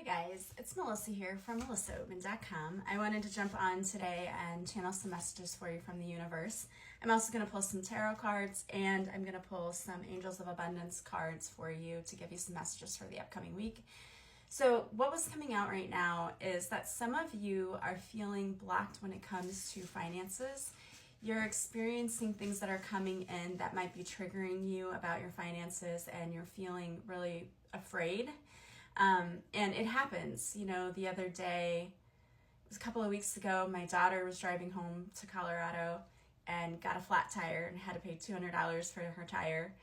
Guys, it's Melissa here from melissaoben.com. I wanted to jump on today and channel some messages for you from the universe. I'm also going to pull some tarot cards and I'm going to pull some Angels of Abundance cards for you to give you some messages for the upcoming week. So what was coming out right now is that some of you are feeling blocked when it comes to finances. You're experiencing things that are coming in that might be triggering you about your finances and you're feeling really afraid. And it happens. You know, the other day, it was a couple of weeks ago, my daughter was driving home to Colorado and got a flat tire and had to pay $200 for her tire.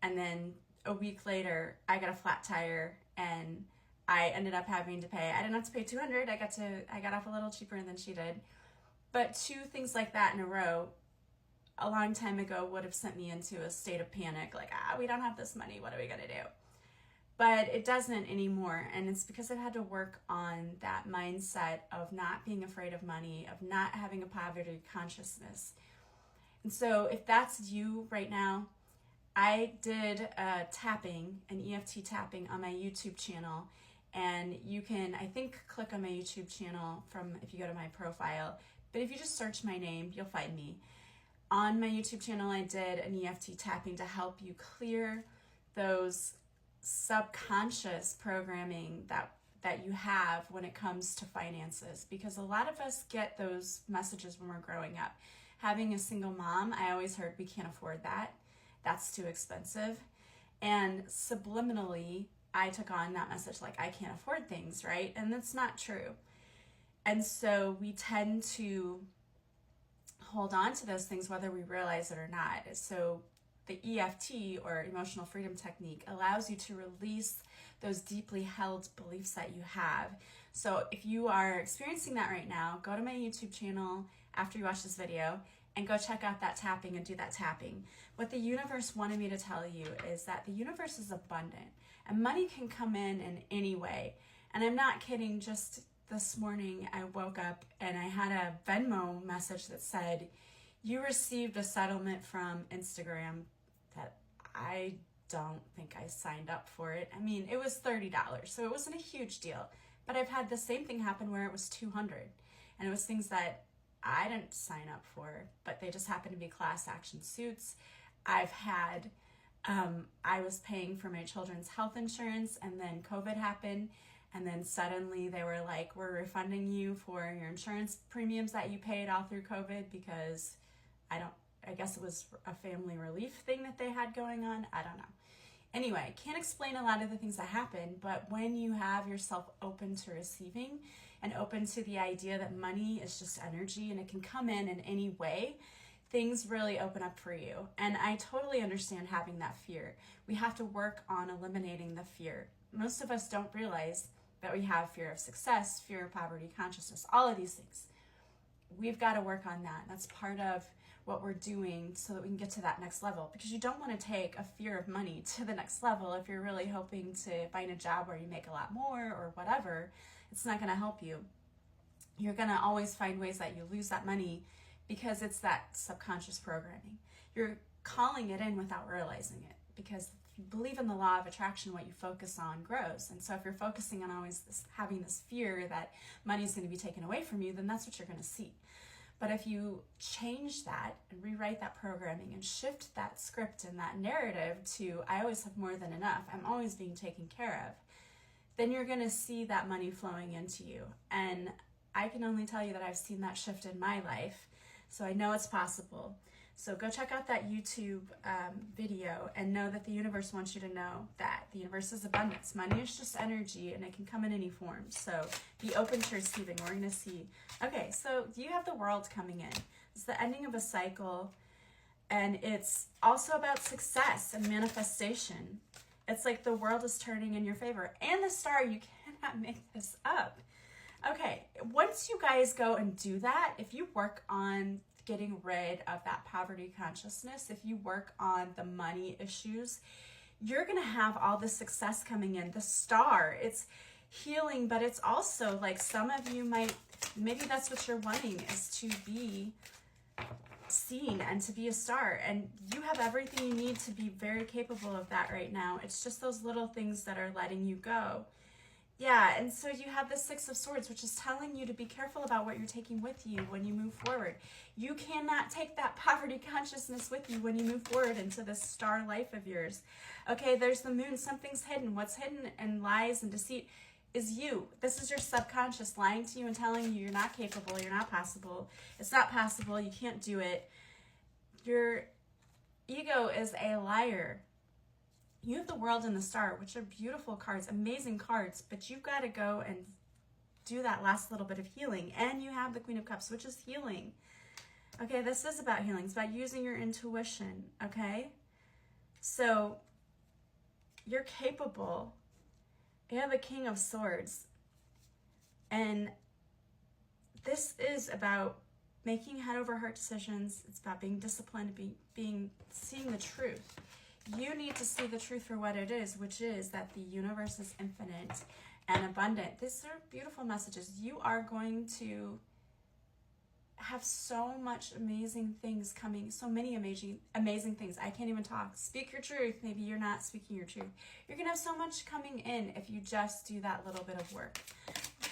And then a week later, I got a flat tire and I ended up having to pay, I didn't have to pay $200. I got off a little cheaper than she did. But two things like that in a row, a long time ago would have sent me into a state of panic. Like, we don't have this money. What are we going to do? But it doesn't anymore, and it's because I've had to work on that mindset of not being afraid of money, of not having a poverty consciousness. And so if that's you right now, I did a tapping, an EFT tapping on my YouTube channel, and you can, I think, click on my YouTube channel from if you go to my profile, but if you just search my name, you'll find me. On my YouTube channel, I did an EFT tapping to help you clear those subconscious programming that you have when it comes to finances, because a lot of us get those messages when we're growing up. Having a single mom, I always heard we can't afford that. That's too expensive. And subliminally, I took on that message like I can't afford things, right? And that's not true. And so we tend to hold on to those things whether we realize it or not. So the EFT, or emotional freedom technique, allows you to release those deeply held beliefs that you have. So if you are experiencing that right now, go to my YouTube channel after you watch this video and go check out that tapping and do that tapping. What the universe wanted me to tell you is that the universe is abundant and money can come in any way. And I'm not kidding. Just this morning, I woke up and I had a Venmo message that said, "You received a settlement from Instagram," that I don't think I signed up for it. I mean, it was $30, so it wasn't a huge deal. But I've had the same thing happen where it was $200. And it was things that I didn't sign up for, but they just happened to be class action suits. I've had, I was paying for my children's health insurance and then COVID happened. And then suddenly they were like, "We're refunding you for your insurance premiums that you paid all through COVID," because I guess it was a family relief thing that they had going on. I don't know. Anyway, can't explain a lot of the things that happen, but when you have yourself open to receiving and open to the idea that money is just energy and it can come in any way, things really open up for you. And I totally understand having that fear. We have to work on eliminating the fear. Most of us don't realize that we have fear of success, fear of poverty consciousness, all of these things. We've got to work on that. That's part of what we're doing so that we can get to that next level, because you don't want to take a fear of money to the next level. If you're really hoping to find a job where you make a lot more or whatever, it's not going to help you. You're going to always find ways that you lose that money because it's that subconscious programming. You're calling it in without realizing it, because if you believe in the law of attraction, what you focus on grows. And so if you're focusing on always having this fear that money is going to be taken away from you, then that's what you're going to see. But if you change that and rewrite that programming and shift that script and that narrative to, I always have more than enough, I'm always being taken care of, then you're going to see that money flowing into you. And I can only tell you that I've seen that shift in my life. So I know it's possible. So go check out that YouTube video and know that the universe wants you to know that the universe is abundance. Money is just energy and it can come in any form. So be open to receiving. We're going to see. Okay, so you have the world coming in. It's the ending of a cycle, and it's also about success and manifestation. It's like the world is turning in your favor. And the star, you cannot make this up. Okay, once you guys go and do that, if you work on getting rid of that poverty consciousness, if you work on the money issues, you're going to have all this success coming in. The star, it's healing, but it's also like some of you maybe that's what you're wanting, is to be seen and to be a star. And you have everything you need to be very capable of that right now. It's just those little things that are letting you go. Yeah, and so you have the Six of Swords, which is telling you to be careful about what you're taking with you when you move forward. You cannot take that poverty consciousness with you when you move forward into this star life of yours. Okay, there's the moon. Something's hidden. What's hidden in lies and deceit is you. This is your subconscious lying to you and telling you you're not capable, you're not possible. It's not possible. You can't do it. Your ego is a liar. You have the World and the Star, which are beautiful cards, amazing cards, but you've got to go and do that last little bit of healing. And you have the Queen of Cups, which is healing. Okay, this is about healing. It's about using your intuition, okay? So you're capable. You have the King of Swords. And this is about making head over heart decisions. It's about being disciplined, seeing the truth. You need to see the truth for what it is, which is that the universe is infinite and abundant. These are beautiful messages. You are going to have so much amazing things coming, so many amazing things. I can't even talk. Speak your truth. Maybe you're not speaking your truth. You're going to have so much coming in if you just do that little bit of work.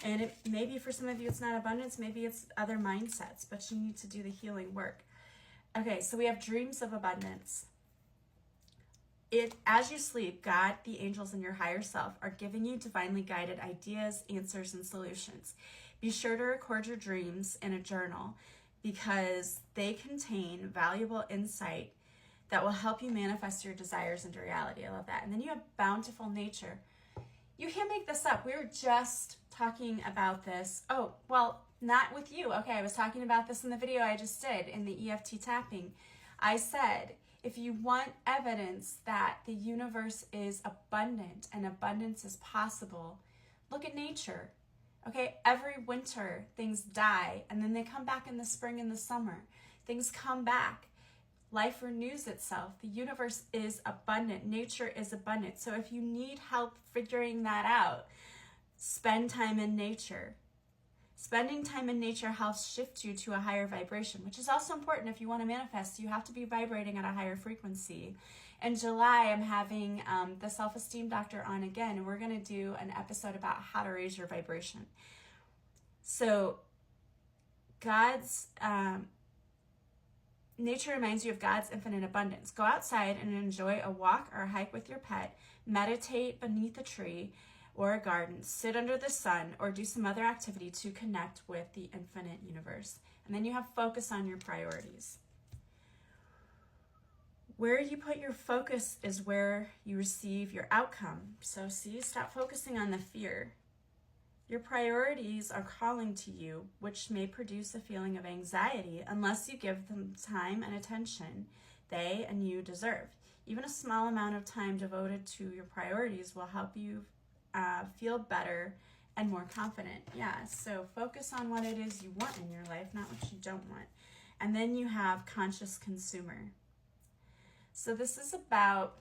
And maybe for some of you it's not abundance, maybe it's other mindsets, but you need to do the healing work. Okay, so we have dreams of abundance. As you sleep, God, the angels, and your higher self are giving you divinely guided ideas, answers, and solutions. Be sure to record your dreams in a journal because they contain valuable insight that will help you manifest your desires into reality. I love that. And then you have bountiful nature. You can't make this up. We were just talking about this. Oh, well, not with you. Okay, I was talking about this in the video I just did in the EFT tapping. I said, if you want evidence that the universe is abundant and abundance is possible, look at nature. Okay, every winter things die and then they come back in the spring and the summer. Things come back. Life renews itself. The universe is abundant. Nature is abundant. So if you need help figuring that out, spend time in nature. Spending time in nature helps shift you to a higher vibration, which is also important if you want to manifest. You have to be vibrating at a higher frequency. In July, I'm having the self-esteem doctor on again, and we're going to do an episode about how to raise your vibration. So God's nature reminds you of God's infinite abundance. Go outside and enjoy a walk or a hike with your pet. Meditate beneath a tree or a garden, sit under the sun, or do some other activity to connect with the infinite universe. And then you have focus on your priorities. Where you put your focus is where you receive your outcome. So see, stop focusing on the fear. Your priorities are calling to you, which may produce a feeling of anxiety unless you give them time and attention they and you deserve. Even a small amount of time devoted to your priorities will help you feel better and more confident. Yeah, so focus on what it is you want in your life, not what you don't want. And then you have conscious consumer. So this is about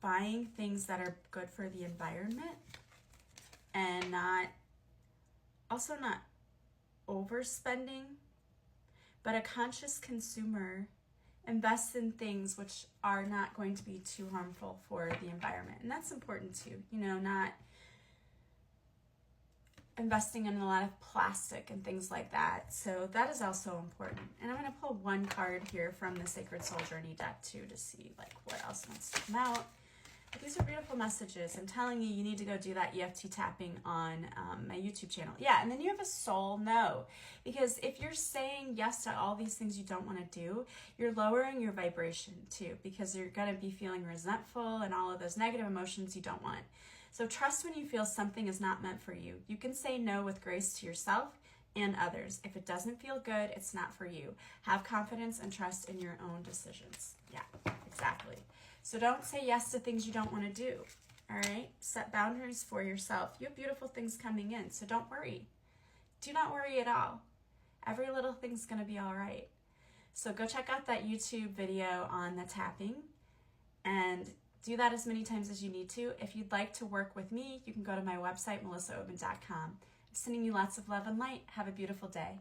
buying things that are good for the environment and not overspending, but a conscious consumer invests in things which are not going to be too harmful for the environment. And that's important too, not investing in a lot of plastic and things like that. So that is also important. And I'm going to pull one card here from the Sacred Soul Journey deck too to see what else wants to come out. But these are beautiful messages. I'm telling you, you need to go do that EFT tapping on my YouTube channel. Yeah, and then you have a soul no. Because if you're saying yes to all these things you don't want to do, you're lowering your vibration too, because you're going to be feeling resentful and all of those negative emotions you don't want. So trust when you feel something is not meant for you. You can say no with grace to yourself and others. If it doesn't feel good, it's not for you. Have confidence and trust in your own decisions. Yeah, exactly. So don't say yes to things you don't want to do, all right? Set boundaries for yourself. You have beautiful things coming in, so don't worry. Do not worry at all. Every little thing's going to be all right. So go check out that YouTube video on the tapping and do that as many times as you need to. If you'd like to work with me, you can go to my website, melissaobin.com. I'm sending you lots of love and light. Have a beautiful day.